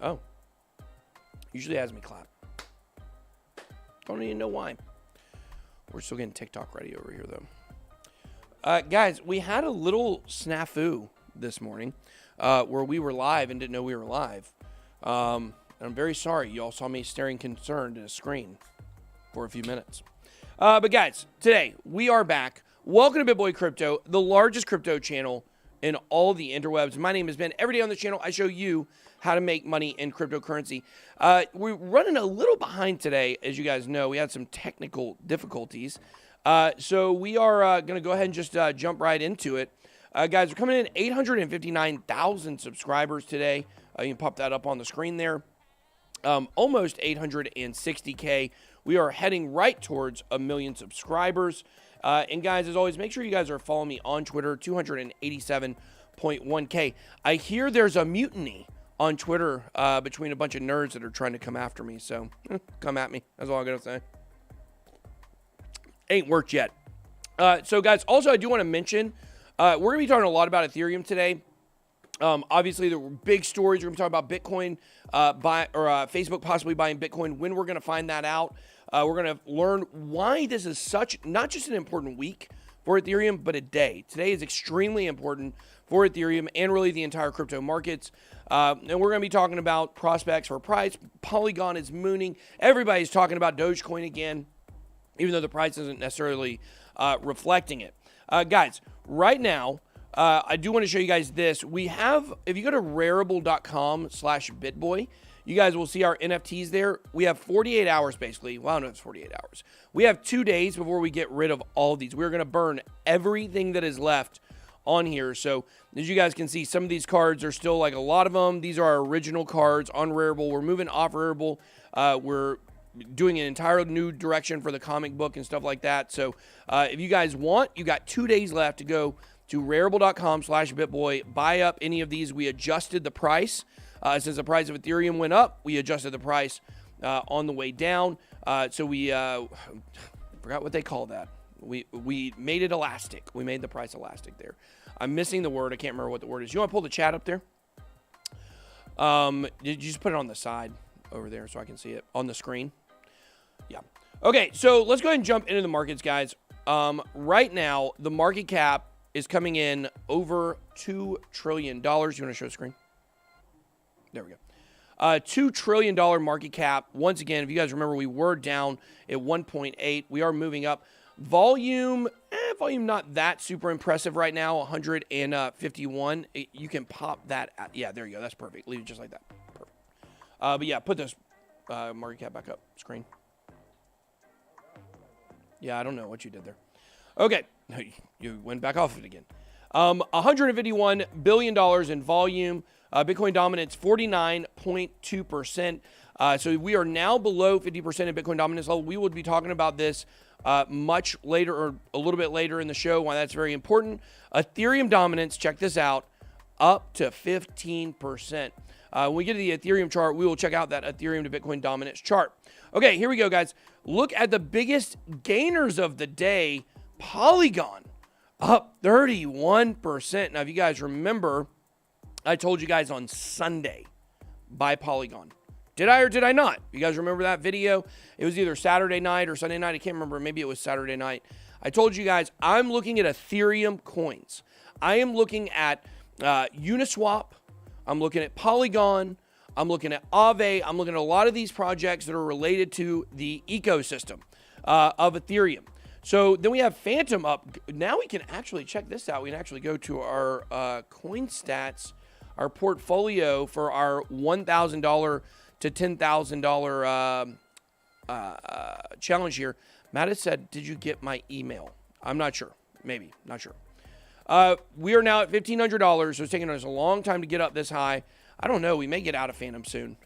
Oh. Usually has me clap. Don't even know why. We're still getting TikTok ready over here, though. Guys, we had a little snafu this morning where we were live and didn't know we were live. I'm very sorry. You all saw me staring concerned at a screen for a few minutes. But guys, today we are back. Welcome to BitBoy Crypto, the largest crypto channel in all the interwebs. My name is Ben. Every day on the channel, I show you how to make money in cryptocurrency. We're running a little behind today, as you guys know. We had some technical difficulties. So we are going to go ahead and just jump right into it. Guys, we're coming in 859,000 subscribers today. You can pop that up on the screen there. Almost 860K. We are heading right towards 1 million subscribers. And guys, as always, make sure you guys are following me on Twitter, 287.1K. I hear there's a mutiny on Twitter between a bunch of nerds that are trying to come after me. So come at me. That's all I'm going to say. Ain't worked yet. So guys, also I do want to mention, we're going to be talking a lot about Ethereum today. Obviously, there were big stories. We're going to be talking about Bitcoin, Facebook possibly buying Bitcoin. When we're going to find that out, we're going to learn why this is such, not just an important week for Ethereum, but a day. Today is extremely important for Ethereum and really the entire crypto markets. And we're going to be talking about prospects for price. Polygon is mooning. Everybody's talking about Dogecoin again, even though the price isn't necessarily reflecting it. Guys, right now, I do want to show you guys this. We have, if you go to rarible.com/bitboy, you guys will see our NFTs there. We have 48 hours basically. Well, I don't know if it's 48 hours. We have 2 days before we get rid of all of these. We're going to burn everything that is left on here. So as you guys can see, some of these cards are still like a lot of them. These are our original cards on Rarible. We're moving off Rarible. We're doing an entire new direction for the comic book and stuff like that. So if you guys want, you got 2 days left to go to rarible.com/bitboy. Buy up any of these. We adjusted the price. Since the price of Ethereum went up, we adjusted the price on the way down. So we forgot what they call that. We made it elastic. We made the price elastic there. I'm missing the word. I can't remember what the word is. You want to pull the chat up there? Did you just put it on the side over there so I can see it on the screen? Yeah. Okay, so let's go ahead and jump into the markets, guys. Right now, the market cap is coming in over $2 trillion. You want to show the screen? There we go. $2 trillion market cap. Once again, if you guys remember, we were down at 1.8. We are moving up. Volume not that super impressive right now, 151. You can pop that. Yeah, there you go. That's perfect. Leave it just like that. Perfect. But yeah, put this market cap back up. Screen. Yeah, I don't know what you did there. Okay. You went back off of it again. $151 billion in volume. Bitcoin dominance, 49.2%. So we are now below 50% of Bitcoin dominance level. We will be talking about this much later or a little bit later in the show, why that's very important. Ethereum dominance, check this out, up to 15%. When we get to the Ethereum chart, we will check out that Ethereum to Bitcoin dominance chart. Okay, here we go, guys. Look at the biggest gainers of the day. Polygon, up 31%. Now, if you guys remember, I told you guys on Sunday, buy Polygon. Did I or did I not? You guys remember that video? It was either Saturday night or Sunday night. I can't remember. Maybe it was Saturday night. I told you guys, I'm looking at Ethereum coins. I am looking at Uniswap. I'm looking at Polygon. I'm looking at Aave. I'm looking at a lot of these projects that are related to the ecosystem of Ethereum. So then we have Phantom up. Now we can actually check this out. We can actually go to our coin stats, our portfolio for our $1,000 to $10,000 challenge here. Matt has said, did you get my email? I'm not sure. Maybe. Not sure. We are now at $1,500, so it's taking us a long time to get up this high. I don't know. We may get out of Phantom soon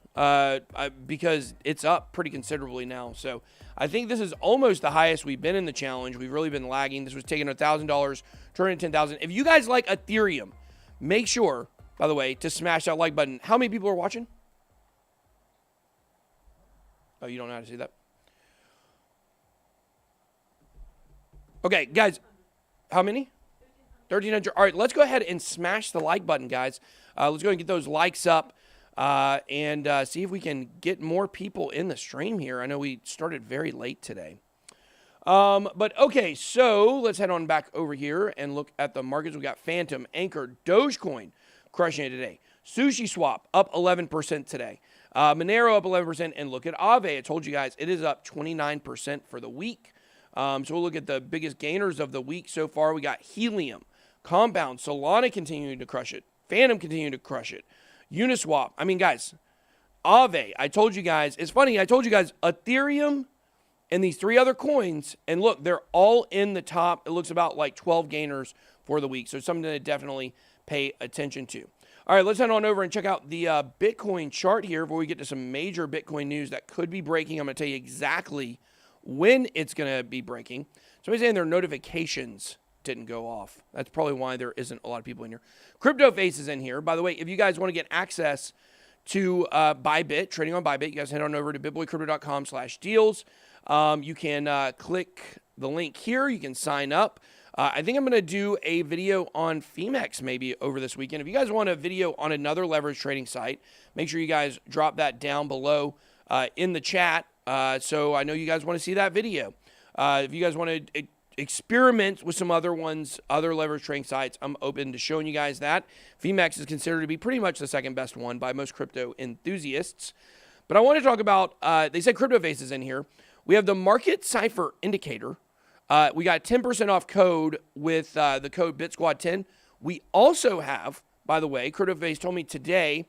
because it's up pretty considerably now. So I think this is almost the highest we've been in the challenge. We've really been lagging. This was taking $1,000, turning to $10,000. If you guys like Ethereum, make sure, by the way, to smash that like button. How many people are watching? Oh, you don't know how to see that? Okay, guys. How many? 1,300. All right, let's go ahead and smash the like button, guys. Let's go ahead and get those likes up. and see if we can get more people in the stream here. I know we started very late today. But okay, so let's head on back over here and look at the markets. We got Phantom, Anchor, Dogecoin crushing it today. Sushi Swap up 11% today. Monero up 11%. And look at Aave. I told you guys it is up 29% for the week. So we'll look at the biggest gainers of the week so far. We got Helium, Compound, Solana continuing to crush it. Phantom continuing to crush it. Uniswap. I mean, guys, Aave. I told you guys. It's funny. I told you guys Ethereum and these three other coins, and look, they're all in the top. It looks about like 12 gainers for the week. So something to definitely pay attention to. All right, let's head on over and check out the Bitcoin chart here before we get to some major Bitcoin news that could be breaking. I'm going to tell you exactly when it's going to be breaking. Somebody's saying their notifications didn't go off. That's probably why there isn't a lot of people in here. Crypto Face is in here. By the way, if you guys want to get access to Bybit, trading on Bybit, you guys head on over to bitboycrypto.com/deals. You can click the link here. You can sign up. I think I'm going to do a video on Femex maybe over this weekend. If you guys want a video on another leverage trading site, make sure you guys drop that down below in the chat. So I know you guys want to see that video. If you guys want to experiment with some other ones, other leverage trading sites, I'm open to showing you guys that. Femex is considered to be pretty much the second best one by most crypto enthusiasts. But I want to talk about, they said Crypto Face is in here. We have the market cipher indicator. We got 10% off code with the code BitSquad10. We also have, by the way, Crypto Face told me today,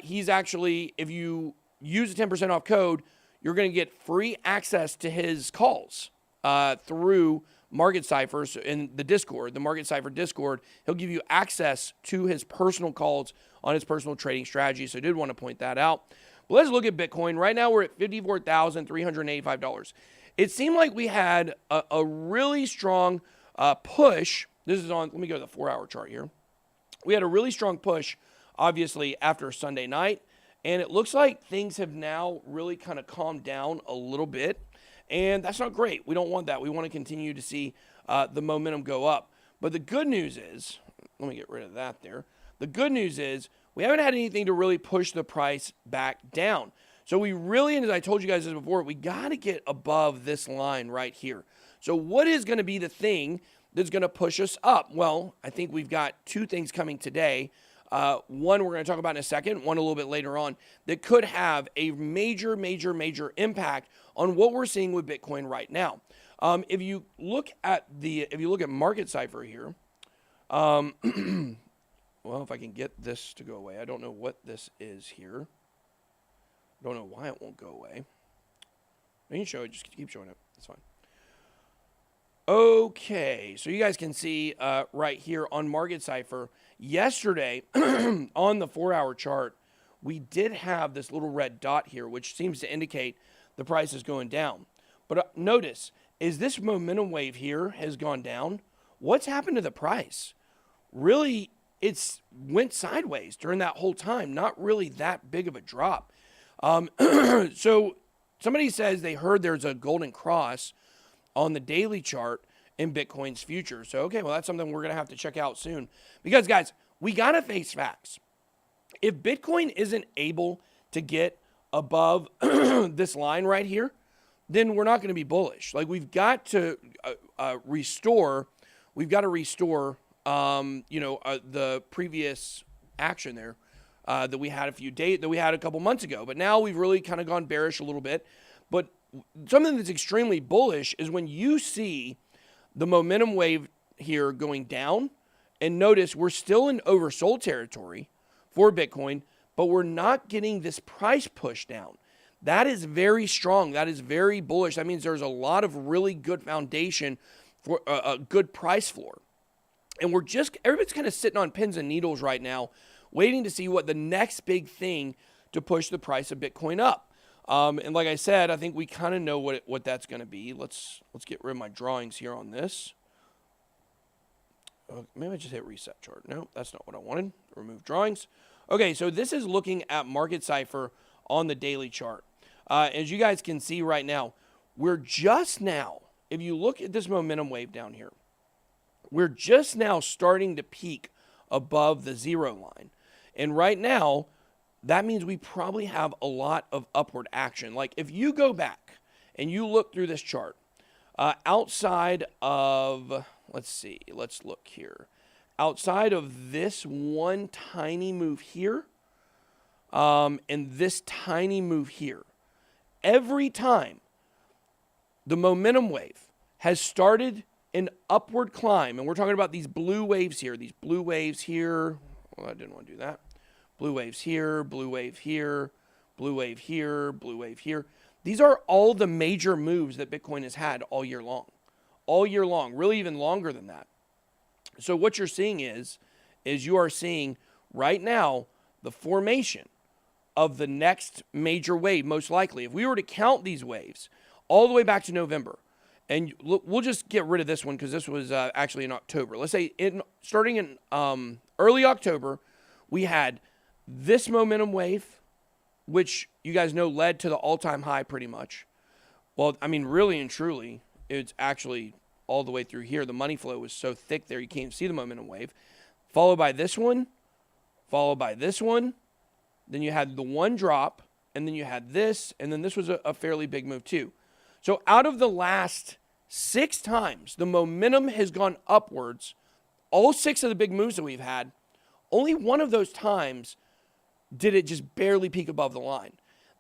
he's actually, if you use the 10% off code, you're going to get free access to his calls through Market Ciphers in the Discord, the Market Cipher Discord. He'll give you access to his personal calls on his personal trading strategy. So I did want to point that out. But let's look at Bitcoin. Right now, we're at $54,385. It seemed like we had a really strong push. This is on, let me go to the 4-hour chart here. We had a really strong push, obviously, after Sunday night. And it looks like things have now really kind of calmed down a little bit. And that's not great. We don't want that. We want to continue to see the momentum go up. But the good news is, let me get rid of that there. The good news is we haven't had anything to really push the price back down. So we really, and as I told you guys this before, we got to get above this line right here. So what is going to be the thing that's going to push us up? Well, I think we've got two things coming today. One we're going to talk about in a second, one a little bit later on, that could have a major, major, major impact on what we're seeing with Bitcoin right now. If you look at Market Cipher here, well, if I can get this to go away, I don't know what this is here. I don't know why it won't go away. I can show it, just keep showing it. That's fine. Okay, so you guys can see right here on Market Cipher, yesterday on the 4-hour chart, we did have this little red dot here, which seems to indicate the price is going down. But notice, is this momentum wave here has gone down? What's happened to the price? Really, it's went sideways during that whole time. Not really that big of a drop. So somebody says they heard there's a golden cross on the daily chart in Bitcoin's future. So, okay, well, that's something we're going to have to check out soon. Because, guys, we got to face facts. If Bitcoin isn't able to get above this line right here, then we're not going to be bullish. Like, we've got to restore the previous action there that we had a couple months ago. But now we've really kind of gone bearish a little bit. But something that's extremely bullish is when you see the momentum wave here going down, and notice we're still in oversold territory for Bitcoin, but we're not getting this price push down. That is very strong. That is very bullish. That means there's a lot of really good foundation for a good price floor. And everybody's kind of sitting on pins and needles right now, waiting to see what the next big thing to push the price of Bitcoin up. And like I said, I think we kind of know what that's going to be. Let's get rid of my drawings here on this. Maybe I just hit reset chart. No, that's not what I wanted. Remove drawings. Okay, so this is looking at Market Cipher on the daily chart. As you guys can see right now, we're just now, if you look at this momentum wave down here, we're just now starting to peak above the zero line. And right now, that means we probably have a lot of upward action. Like if you go back and you look through this chart, outside of, let's look here. Outside of this one tiny move here, and this tiny move here, every time the momentum wave has started an upward climb, and we're talking about these blue waves here, well, I didn't want to do that. Blue waves here, blue wave here, blue wave here, blue wave here. These are all the major moves that Bitcoin has had all year long. All year long, really even longer than that. So what you're seeing is you are seeing right now the formation of the next major wave, most likely. If we were to count these waves all the way back to November, and we'll just get rid of this one because this was actually in October. Let's say starting in early October, we had this momentum wave, which you guys know led to the all-time high pretty much. Well, I mean, really and truly, it's actually all the way through here. The money flow was so thick there, you can't see the momentum wave. Followed by this one, followed by this one. Then you had the one drop, and then you had this, and then this was a fairly big move too. So out of the last 6 times, the momentum has gone upwards. All 6 of the big moves that we've had, only one of those times did it just barely peak above the line.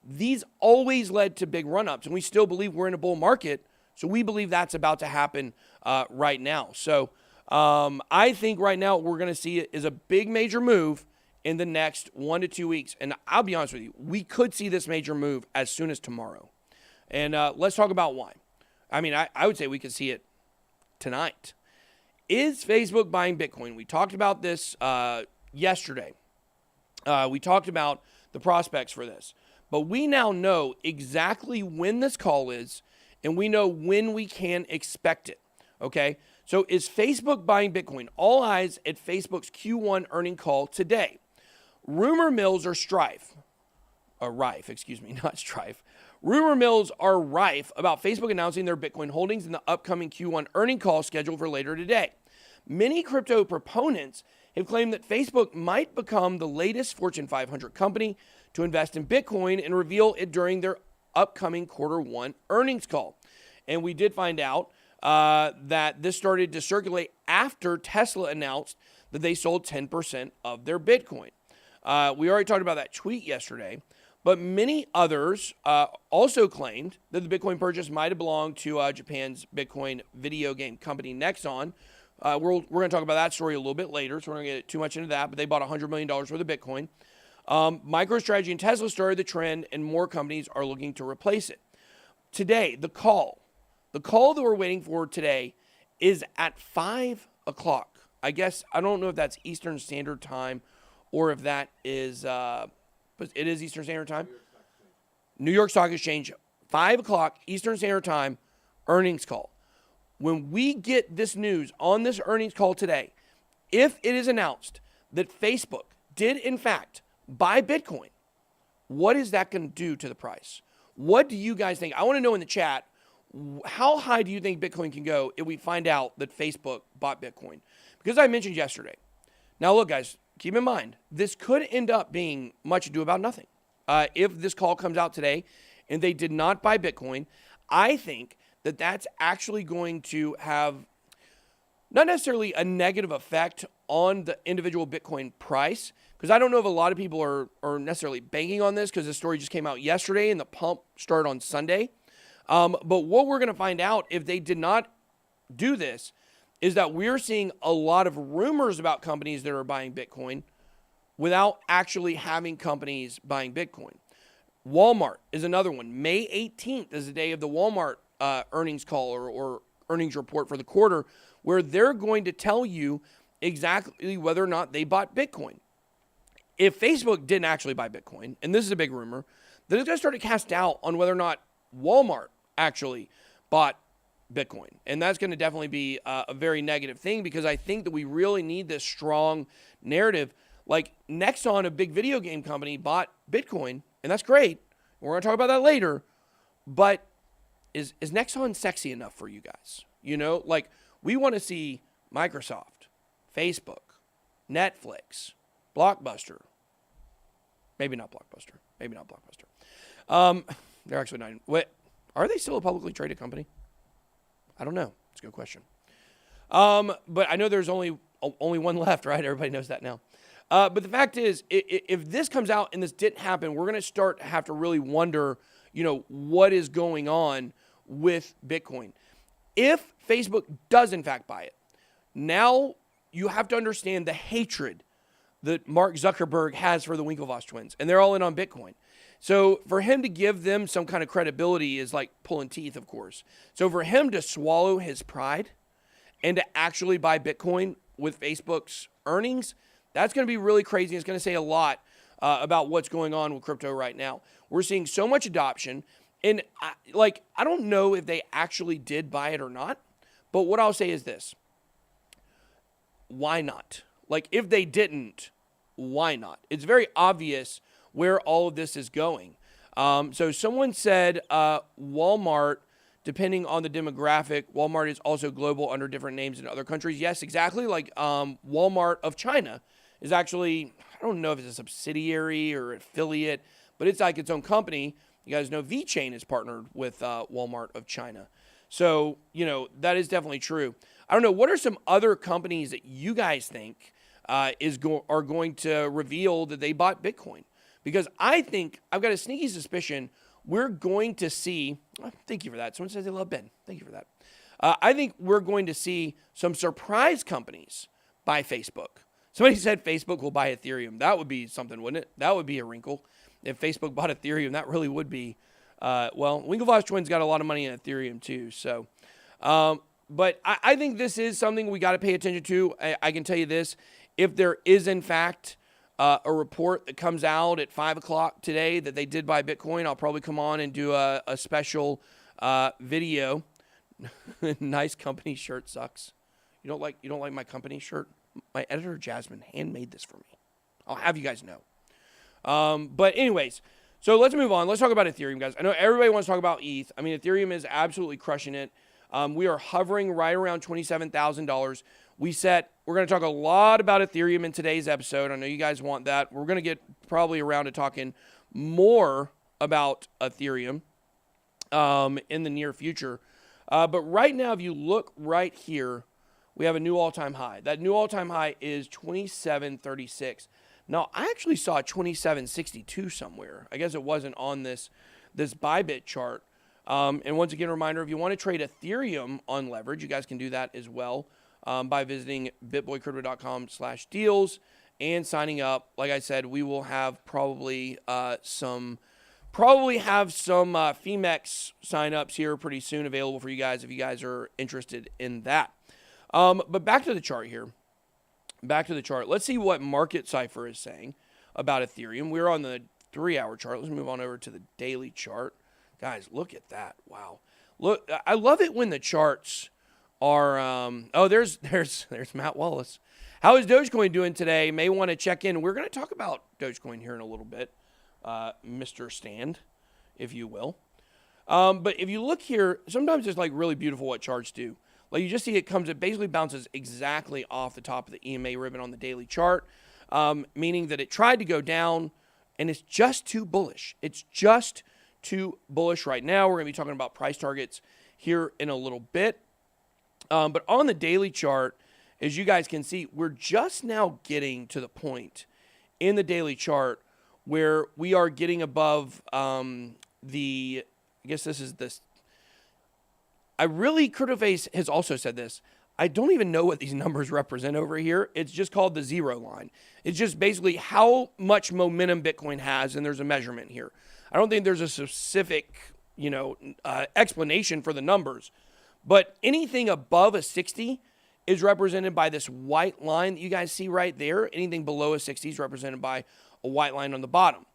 These always led to big run-ups, and we still believe we're in a bull market, so we believe that's about to happen right now. So I think right now what we're going to see is a big major move in the next 1 to 2 weeks. And I'll be honest with you, we could see this major move as soon as tomorrow. And let's talk about why. I mean, I would say we could see it tonight. Is Facebook buying Bitcoin? We talked about this yesterday. We talked about the prospects for this. But we now know exactly when this call is, and we know when we can expect it. Okay? So is Facebook buying Bitcoin? All eyes at Facebook's Q1 earning call today. Rumor mills are rife, not strife. Rumor mills are rife about Facebook announcing their Bitcoin holdings in the upcoming Q1 earning call scheduled for later today. Many crypto proponents have claimed that Facebook might become the latest Fortune 500 company to invest in Bitcoin and reveal it during their upcoming Q1 earnings call. And we did find out that this started to circulate after Tesla announced that they sold 10% of their Bitcoin. We already talked about that tweet yesterday, but many others also claimed that the Bitcoin purchase might have belonged to Japan's Bitcoin video game company Nexon. We're going to talk about that story a little bit later, so we're not going to get too much into that, but they bought $100 million worth of Bitcoin. MicroStrategy and Tesla started the trend, and more companies are looking to replace it. Today, the call that we're waiting for today is at 5 o'clock. I guess, I don't know if that's Eastern Standard Time or if that is, it is Eastern Standard Time. New York Stock Exchange, 5 o'clock Eastern Standard Time, earnings call. When we get this news on this earnings call today, if it is announced that Facebook did in fact buy Bitcoin, what is that going to do to the price? What do you guys think? I want to know in the chat, how high do you think Bitcoin can go if we find out that Facebook bought Bitcoin? Because I mentioned yesterday. Now look, guys, keep in mind, this could end up being much ado about nothing. If this call comes out today and they did not buy Bitcoin, I think that that's actually going to have not necessarily a negative effect on the individual Bitcoin price, because I don't know if a lot of people are necessarily banking on this because the story just came out yesterday and the pump started on Sunday. But what we're going to find out if they did not do this is that we're seeing a lot of rumors about companies that are buying Bitcoin without actually having companies buying Bitcoin. Walmart is another one. May 18th is the day of the Walmart earnings call or earnings report for the quarter, where they're going to tell you exactly whether or not they bought Bitcoin. If Facebook didn't actually buy Bitcoin, and this is a big rumor, then it's going to start to cast doubt on whether or not Walmart actually bought Bitcoin. And that's going to definitely be a very negative thing, because I think that we really need this strong narrative. Like Nexon, a big video game company, bought Bitcoin, and that's great. We're going to talk about that later. But is Nexon sexy enough for you guys? You know, like we want to see Microsoft, Facebook, Netflix, Blockbuster, Maybe not Blockbuster. Maybe not Blockbuster. They're actually not. Wait, are they still a publicly traded company? I don't know. It's a good question. But I know there's only one left, right? Everybody knows that now. But the fact is, if this comes out and this didn't happen, we're going to have to really wonder, what is going on with Bitcoin. If Facebook does in fact buy it, now you have to understand the hatred that Mark Zuckerberg has for the Winklevoss twins, and they're all in on Bitcoin. So for him to give them some kind of credibility is like pulling teeth, of course. So for him to swallow his pride and to actually buy Bitcoin with Facebook's earnings, that's going to be really crazy. It's going to say a lot about what's going on with crypto right now. We're seeing so much adoption. And I don't know if they actually did buy it or not. But what I'll say is this. Why not? Like, if they didn't, why not? It's very obvious where all of this is going. So someone said Walmart, depending on the demographic, Walmart is also global under different names in other countries. Yes, exactly. Like Walmart of China is actually, I don't know if it's a subsidiary or affiliate, but it's like its own company. You guys know VeChain is partnered with Walmart of China. So, that is definitely true. I don't know. What are some other companies that you guys think are going to reveal that they bought Bitcoin? Because I think, I've got a sneaky suspicion, we're going to see, thank you for that. Someone says they love Ben. Thank you for that. I think we're going to see some surprise companies buy Facebook. Somebody said Facebook will buy Ethereum. That would be something, wouldn't it? That would be a wrinkle. If Facebook bought Ethereum, that really would be, Winklevoss twins got a lot of money in Ethereum too. So, but I think this is something we got to pay attention to. I can tell you this, if there is in fact a report that comes out at 5 o'clock today that they did buy Bitcoin, I'll probably come on and do a special video. Nice company shirt sucks. You don't like my company shirt? My editor Jasmine handmade this for me. I'll have you guys know. But anyways, so let's move on. Let's talk about Ethereum, guys. I know everybody wants to talk about ETH. I mean, Ethereum is absolutely crushing it. We are hovering right around $27,000. We're going to talk a lot about Ethereum in today's episode. I know you guys want that. We're going to get probably around to talking more about Ethereum in the near future. But right now, if you look right here, we have a new all-time high. That new all-time high is 2736. Now, I actually saw 2762 somewhere. I guess it wasn't on this Bybit chart. And once again, a reminder, if you want to trade Ethereum on leverage, you guys can do that as well by visiting bitboycrypto.com/deals and signing up. Like I said, we will have probably some FEMEX signups here pretty soon available for you guys if you guys are interested in that. But back to the chart here. Back to the chart. Let's see what Market Cipher is saying about Ethereum. We're on the 3-hour chart. Let's move on over to the daily chart. Guys, look at that. Wow. Look, I love it when the charts are there's Matt Wallace. How is Dogecoin doing today? May want to check in. We're going to talk about Dogecoin here in a little bit. Mr. Stand, if you will. But if you look here, sometimes it's like really beautiful what charts do. Like you just see it basically bounces exactly off the top of the EMA ribbon on the daily chart, meaning that it tried to go down and it's just too bullish. It's just too bullish right now. We're going to be talking about price targets here in a little bit. But on the daily chart, as you guys can see, we're just now getting to the point in the daily chart where we are getting above I guess this is this. CryptoFace has also said this. I don't even know what these numbers represent over here. It's just called the zero line. It's just basically how much momentum Bitcoin has, and there's a measurement here. I don't think there's a specific, explanation for the numbers. But anything above a 60 is represented by this white line that you guys see right there. Anything below a 60 is represented by a white line on the bottom.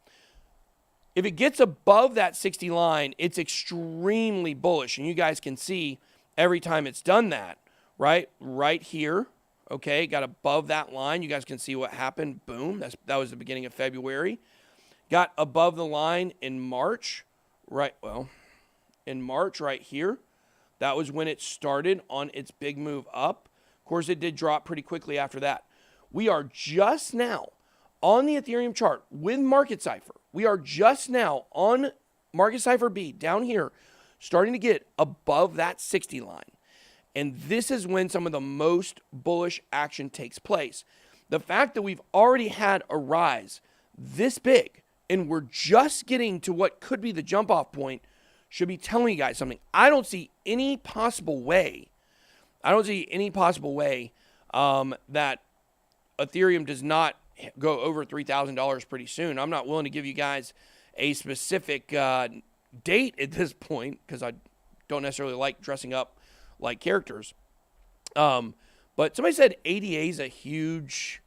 If it gets above that 60 line, it's extremely bullish. And you guys can see every time it's done that, right? Right here, okay, got above that line. You guys can see what happened. Boom, that was the beginning of February. Got above the line in March, right? Well, in March right here, that was when it started on its big move up. Of course, it did drop pretty quickly after that. We are just now on the Ethereum chart with Market Cipher, we are just now on Market Cipher B down here, starting to get above that 60 line. And this is when some of the most bullish action takes place. The fact that we've already had a rise this big and we're just getting to what could be the jump off point should be telling you guys something. I don't see any possible way that Ethereum does not go over $3,000 pretty soon. I'm not willing to give you guys a specific date at this point because I don't necessarily like dressing up like characters. But somebody said ADA is a huge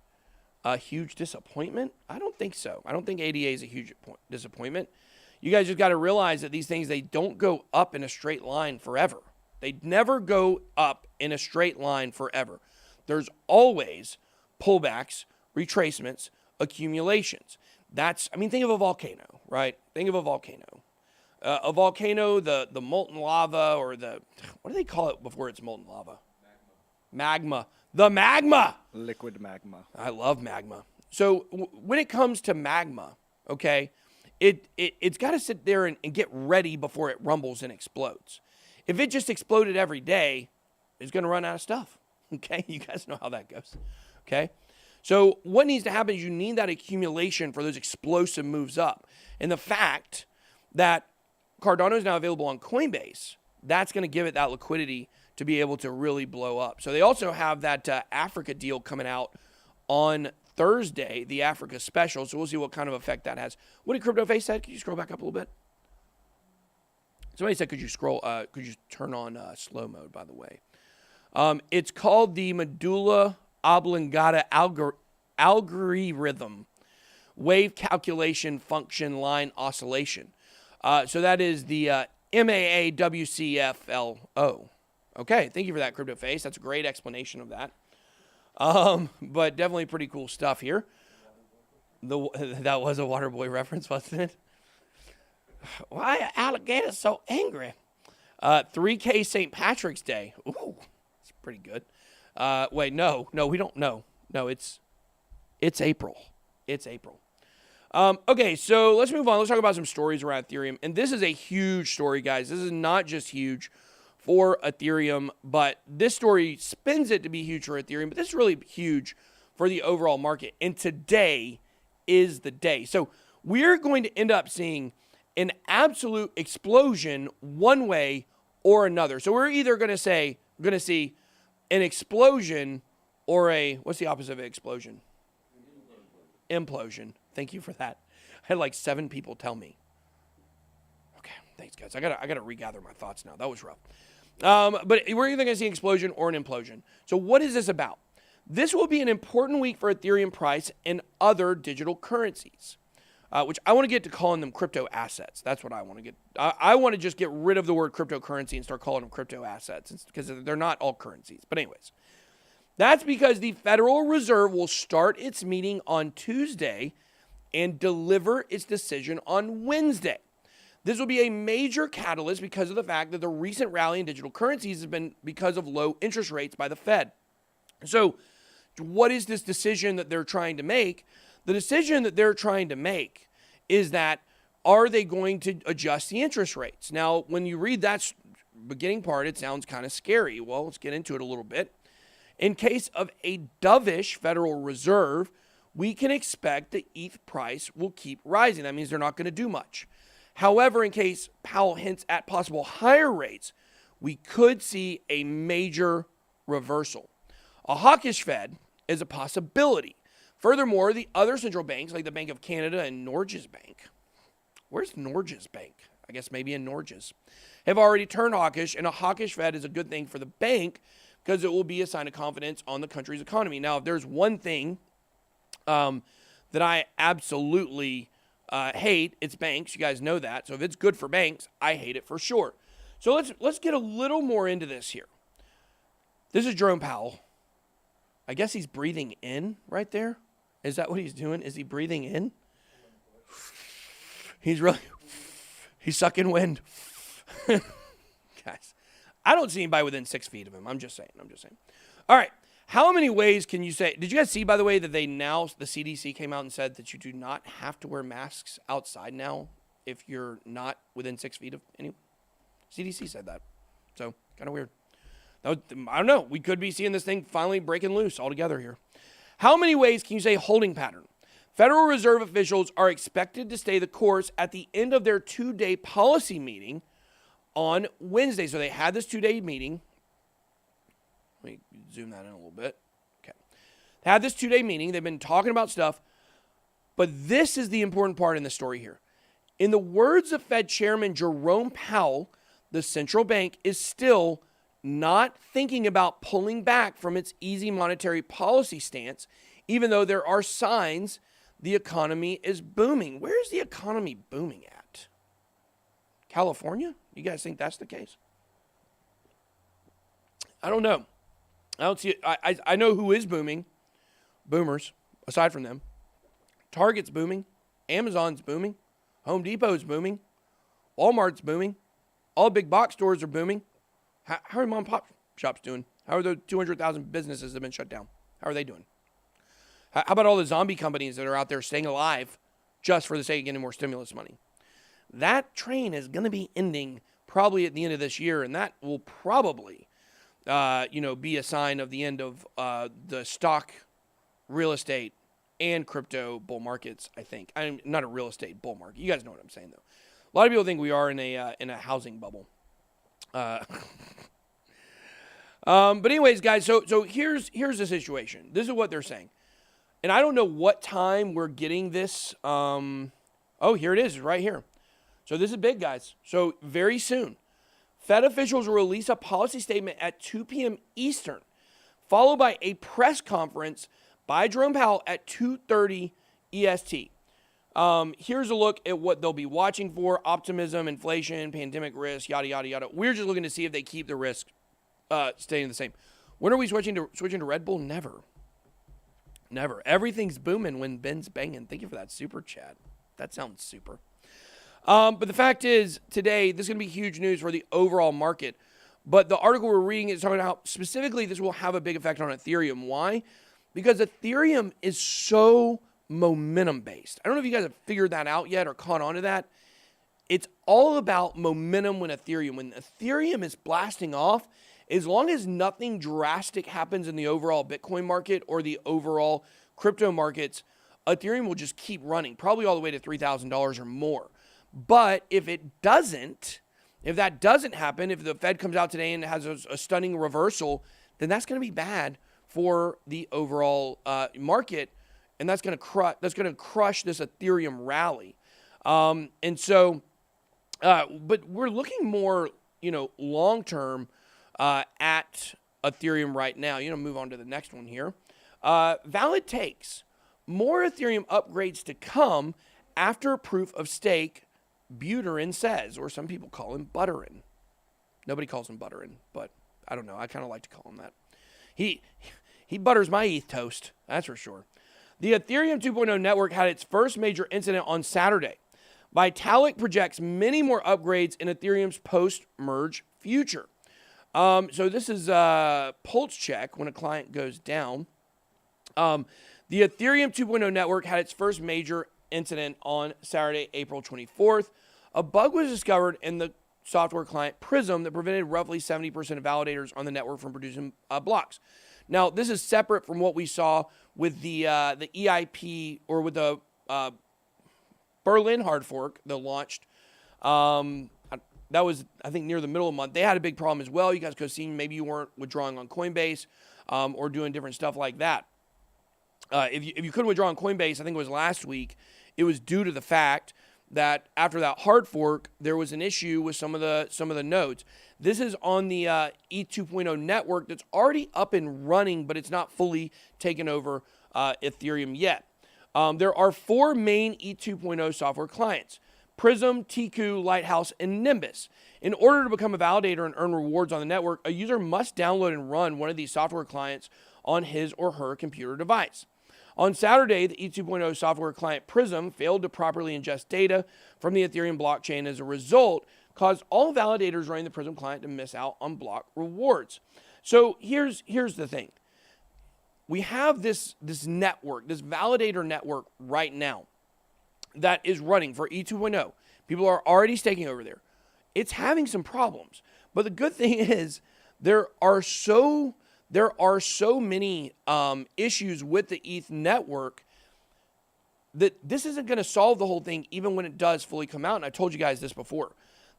disappointment. I don't think so. I don't think ADA is a huge disappointment. You guys just got to realize that these things, they don't go up in a straight line forever. They never go up in a straight line forever. There's always pullbacks, retracements, accumulations. Think of a volcano, right? Think of a volcano. A volcano, the molten lava, or what do they call it before it's molten lava? Magma. The magma. Liquid magma. I love magma. So when it comes to magma, okay, it's got to sit there and get ready before it rumbles and explodes. If it just exploded every day, it's going to run out of stuff. Okay, you guys know how that goes. Okay, so what needs to happen is you need that accumulation for those explosive moves up. And the fact that Cardano is now available on Coinbase, that's going to give it that liquidity to be able to really blow up. So they also have that Africa deal coming out on Thursday, the Africa special. So we'll see what kind of effect that has. What did Crypto Face say? Can you scroll back up a little bit? Somebody said, could you turn on slow mode, by the way? It's called the medulla oblongata algorithm, wave calculation function line oscillation. So that is the MAAWCFLO. Okay, thank you for that, Crypto Face. That's a great explanation of that. But definitely pretty cool stuff here. That was a Waterboy reference, wasn't it? Why are alligators so angry? 3K St. Patrick's Day. Ooh, it's pretty good. Wait, no, we don't know. No, it's April. It's April. Okay, so let's move on. Let's talk about some stories around Ethereum. And this is a huge story, guys. This is not just huge for Ethereum, but this story spins it to be huge for Ethereum, but this is really huge for the overall market. And today is the day. So we're going to end up seeing an absolute explosion one way or another. So we're either going to see an explosion or what's the opposite of an explosion? Implosion. Thank you for that. I had like 7 people tell me. Okay, thanks guys. I gotta regather my thoughts now. That was rough. But we're either gonna see an explosion or an implosion. So what is this about? This will be an important week for Ethereum price and other digital currencies, which I want to get to calling them crypto assets. That's what I want to get. I want to just get rid of the word cryptocurrency and start calling them crypto assets because they're not all currencies. But anyways, that's because the Federal Reserve will start its meeting on Tuesday and deliver its decision on Wednesday. This will be a major catalyst because of the fact that the recent rally in digital currencies has been because of low interest rates by the Fed. So what is this decision that they're trying to make? The decision that they're trying to make is that, are they going to adjust the interest rates? Now, when you read that beginning part, it sounds kind of scary. Well, let's get into it a little bit. In case of a dovish Federal Reserve, we can expect the ETH price will keep rising. That means they're not going to do much. However, in case Powell hints at possible higher rates, we could see a major reversal. A hawkish Fed is a possibility. Furthermore, the other central banks, like the Bank of Canada and Norges Bank, where's Norges Bank? I guess maybe in Norges, have already turned hawkish, and a hawkish Fed is a good thing for the bank because it will be a sign of confidence on the country's economy. Now, if there's one thing that I absolutely hate, it's banks. You guys know that. So if it's good for banks, I hate it for sure. So let's get a little more into this here. This is Jerome Powell. I guess he's breathing in right there. Is that what he's doing? Is he breathing in? He's sucking wind. Guys, I don't see anybody within 6 feet of him. I'm just saying. All right. How many ways can you say? Did you guys see, by the way, that the CDC came out and said that you do not have to wear masks outside now if you're not within 6 feet of anyone? CDC said that. So, kind of weird. I don't know. We could be seeing this thing finally breaking loose altogether here. How many ways can you say holding pattern? Federal Reserve officials are expected to stay the course at the end of their 2-day policy meeting on Wednesday. So they had this 2-day meeting. Let me zoom that in a little bit. Okay. They had this 2-day meeting. They've been talking about stuff. But this is the important part in the story here. In the words of Fed Chairman Jerome Powell, the central bank is still not thinking about pulling back from its easy monetary policy stance, even though there are signs the economy is booming. Where is the economy booming at? California? You guys think that's the case? I don't know. I don't see it. I know who is booming. Boomers, aside from them. Target's booming. Amazon's booming. Home Depot's booming. Walmart's booming. All big box stores are booming. How are mom and pop shops doing? How are the 200,000 businesses that have been shut down? How are they doing? How about all the zombie companies that are out there staying alive just for the sake of getting more stimulus money? That train is going to be ending probably at the end of this year, and that will probably, be a sign of the end of the stock, real estate, and crypto bull markets, I think. I'm not a real estate bull market. You guys know what I'm saying, though. A lot of people think we are in a housing bubble. But anyways, guys, so here's the situation. This is what they're saying. And I don't know what time we're getting this. Oh, here it is right here. So this is big, guys. So very soon, Fed officials will release a policy statement at 2 p.m. Eastern, followed by a press conference by Jerome Powell at 2:30 EST. Here's a look at what they'll be watching for: optimism, inflation, pandemic risk, yada, yada, yada. We're just looking to see if they keep the risk staying the same. When are we switching to Red Bull? Never. Everything's booming when Ben's banging. Thank you for that super chat. That sounds super. But the fact is, today, this is going to be huge news for the overall market. But the article we're reading is talking about how specifically this will have a big effect on Ethereum. Why? Because Ethereum is so momentum-based. I don't know if you guys have figured that out yet or caught on to that. It's all about momentum when Ethereum is blasting off, as long as nothing drastic happens in the overall Bitcoin market or the overall crypto markets, Ethereum will just keep running, probably all the way to $3,000 or more. But if that doesn't happen, if the Fed comes out today and has a stunning reversal, then that's going to be bad for the overall market, and that's going to crush this Ethereum rally. But we're looking more, long term at Ethereum right now. Move on to the next one here. Valid takes more Ethereum upgrades to come after proof of stake. Buterin says, or some people call him Butterin. Nobody calls him Butterin, but I don't know. I kind of like to call him that. He butters my ETH toast, that's for sure. The Ethereum 2.0 network had its first major incident on Saturday. Vitalik projects many more upgrades in Ethereum's post-merge future. So this is a pulse check when a client goes down. The Ethereum 2.0 network had its first major incident on Saturday, April 24th. A bug was discovered in the software client Prism that prevented roughly 70% of validators on the network from producing blocks. Now, this is separate from what we saw with the EIP or with the Berlin hard fork that launched. That was, I think, near the middle of the month. They had a big problem as well. You guys could have seen maybe you weren't withdrawing on Coinbase or doing different stuff like that. If you couldn't withdraw on Coinbase, I think it was last week, it was due to the fact that after that hard fork, there was an issue with some of the nodes. This is on the ETH 2.0 network that's already up and running, but it's not fully taken over Ethereum yet. There are 4 main ETH 2.0 software clients: Prism, Tiku, Lighthouse, and Nimbus. In order to become a validator and earn rewards on the network, a user must download and run one of these software clients on his or her computer device. On Saturday, the ETH 2.0 software client Prism failed to properly ingest data from the Ethereum blockchain. As a result, caused all validators running the Prism client to miss out on block rewards. So here's the thing. we have this network, this validator network right now that is running for E2.0. People are already staking over there. It's having some problems. But the good thing is there are so many issues with the ETH network that this isn't going to solve the whole thing even when it does fully come out. And I told you guys this before.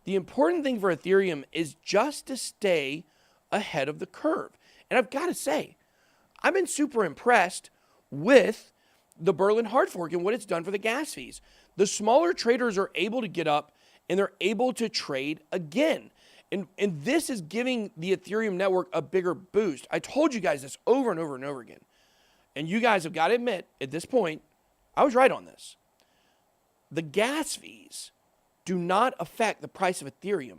The important thing for Ethereum is just to stay ahead of the curve. And I've got to say, I've been super impressed with the Berlin hard fork and what it's done for the gas fees. The smaller traders are able to get up and they're able to trade again. And this is giving the Ethereum network a bigger boost. I told you guys this over and over and over again. And you guys have got to admit, at this point, I was right on this. The gas fees do not affect the price of Ethereum.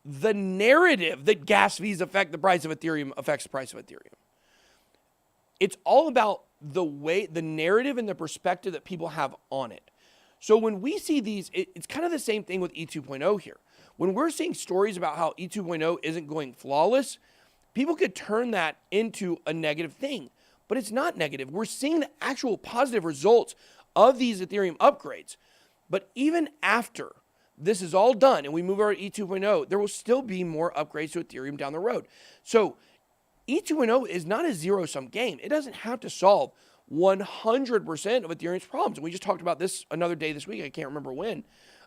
The narrative that gas fees affect the price of Ethereum affects the price of Ethereum. It's all about the way, the narrative and the perspective that people have on it. So when we see these, it's kind of the same thing with E2.0 here. When we're seeing stories about how E2.0 isn't going flawless, people could turn that into a negative thing. But it's not negative. We're seeing the actual positive results of these Ethereum upgrades. But even after this is all done and we move over to E2.0, there will still be more upgrades to Ethereum down the road. So E2.0 is not a zero-sum game. It doesn't have to solve 100% of Ethereum's problems. And we just talked about this another day this week. I can't remember when.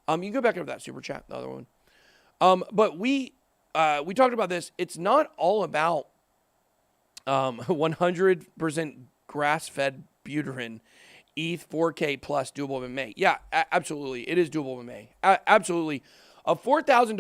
You can go back into that super chat, the other one. But we talked about this. It's not all about 100% grass-fed butyrene, ETH 4K plus doable in May. Yeah, absolutely. It is doable in May. Absolutely. A $4,000